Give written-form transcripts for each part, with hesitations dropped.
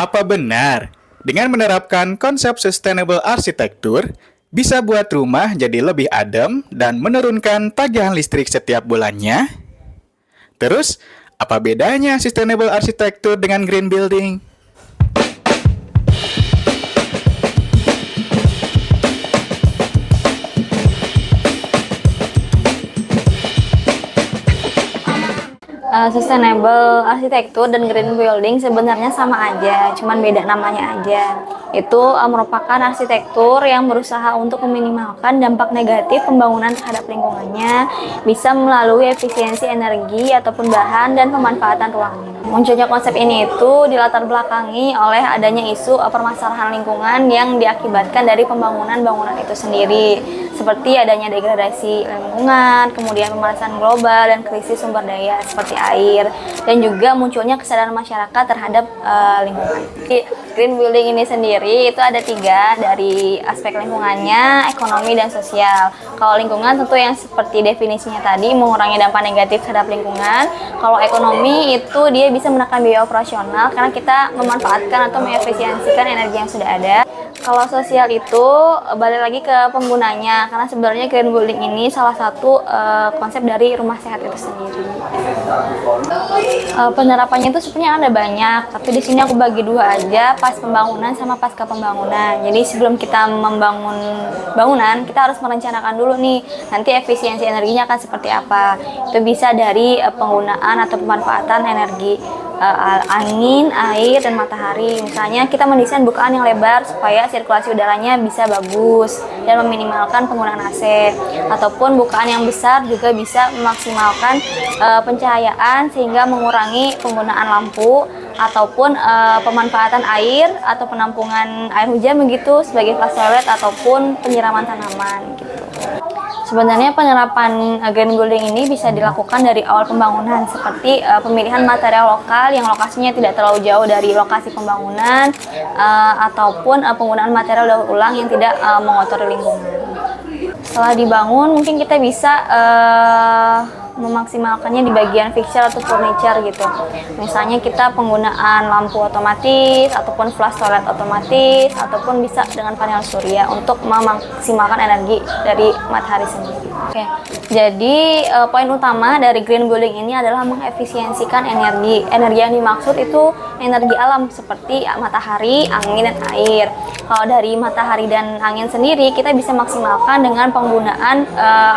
Apa benar dengan menerapkan konsep sustainable architecture bisa buat rumah jadi lebih adem dan menurunkan tagihan listrik setiap bulannya? Terus, apa bedanya sustainable architecture dengan green building? Sustainable arsitektur dan green building sebenarnya sama aja, cuman beda namanya aja. Itu merupakan arsitektur yang berusaha untuk meminimalkan dampak negatif pembangunan terhadap lingkungannya, bisa melalui efisiensi energi ataupun bahan dan pemanfaatan ruangan. Munculnya konsep ini itu dilatar belakangi oleh adanya isu permasalahan lingkungan yang diakibatkan dari pembangunan bangunan itu sendiri, seperti adanya degradasi lingkungan, kemudian pemanasan global dan krisis sumber daya seperti air, dan juga munculnya kesadaran masyarakat terhadap lingkungan. Green building ini sendiri itu ada 3 dari aspek lingkungannya, ekonomi, dan sosial. Kalau lingkungan tentu yang seperti definisinya tadi, mengurangi dampak negatif terhadap lingkungan. Kalau ekonomi itu dia bisa menekan biaya operasional karena kita memanfaatkan atau mengefisiensikan energi yang sudah ada. Kalau sosial itu balik lagi ke penggunanya, karena sebenarnya green building ini salah satu konsep dari rumah sehat itu sendiri. Penerapannya itu sebenarnya ada banyak, tapi di sini aku bagi 2 aja, pas pembangunan sama pasca pembangunan. Jadi sebelum kita membangun bangunan, kita harus merencanakan dulu nih, nanti efisiensi energinya akan seperti apa. Itu bisa dari penggunaan atau pemanfaatan energi angin, air, dan matahari. Misalnya kita mendesain bukaan yang lebar supaya sirkulasi udaranya bisa bagus dan meminimalkan penggunaan AC, ataupun bukaan yang besar juga bisa memaksimalkan pencahayaan sehingga mengurangi penggunaan lampu ataupun pemanfaatan air atau penampungan air hujan begitu sebagai flush toilet ataupun penyiraman tanaman gitu. Sebenarnya penerapan green building ini bisa dilakukan dari awal pembangunan, seperti pemilihan material lokal yang lokasinya tidak terlalu jauh dari lokasi pembangunan, ataupun penggunaan material daur ulang yang tidak mengotori lingkungan. Setelah dibangun, mungkin kita bisa memaksimalkannya di bagian fixture atau furniture gitu. Misalnya kita penggunaan lampu otomatis ataupun flush toilet otomatis, ataupun bisa dengan panel surya untuk memaksimalkan energi dari matahari sendiri. Oke, jadi poin utama dari green building ini adalah mengefisiensikan energi. Energi yang dimaksud itu energi alam seperti matahari, angin, dan air. Kalau dari matahari dan angin sendiri, kita bisa maksimalkan dengan penggunaan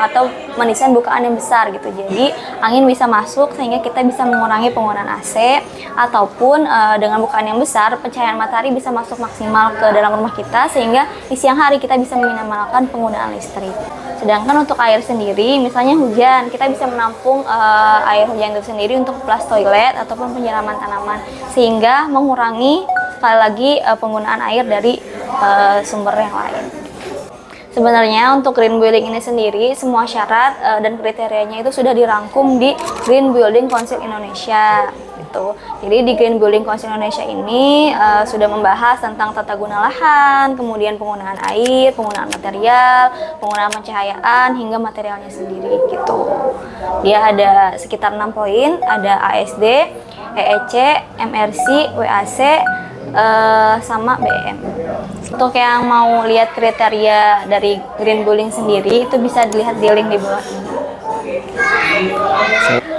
atau mendesain bukaan yang besar gitu. Jadi angin bisa masuk sehingga kita bisa mengurangi penggunaan AC, ataupun dengan bukaan yang besar pencahayaan matahari bisa masuk maksimal ke dalam rumah kita sehingga di siang hari kita bisa meminimalkan penggunaan listrik. Sedangkan untuk air sendiri, misalnya hujan, kita bisa menampung air hujan itu sendiri untuk flush toilet ataupun penyiraman tanaman sehingga mengurangi sekali lagi penggunaan air dari sumber yang lain. Sebenarnya untuk green building ini sendiri, semua syarat dan kriterianya itu sudah dirangkum di Green Building Council Indonesia. Gitu. Jadi di Green Building Council Indonesia ini sudah membahas tentang tata guna lahan, kemudian penggunaan air, penggunaan material, penggunaan pencahayaan, hingga materialnya sendiri. Gitu. Dia ada sekitar 6 poin, ada ASD, EEC, MRC, WAC, sama BM. Untuk yang mau lihat kriteria dari green building sendiri, itu bisa dilihat di link di bawah ini.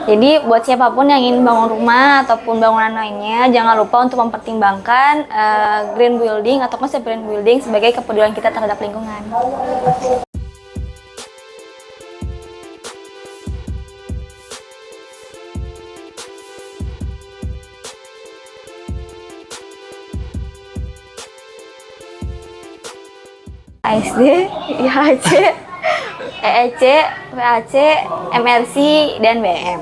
Jadi buat siapapun yang ingin bangun rumah ataupun bangunan lainnya, jangan lupa untuk mempertimbangkan green building atau konsep green building sebagai kepedulian kita terhadap lingkungan. ASD, IHC, EEC, WAC, MRC, dan BM.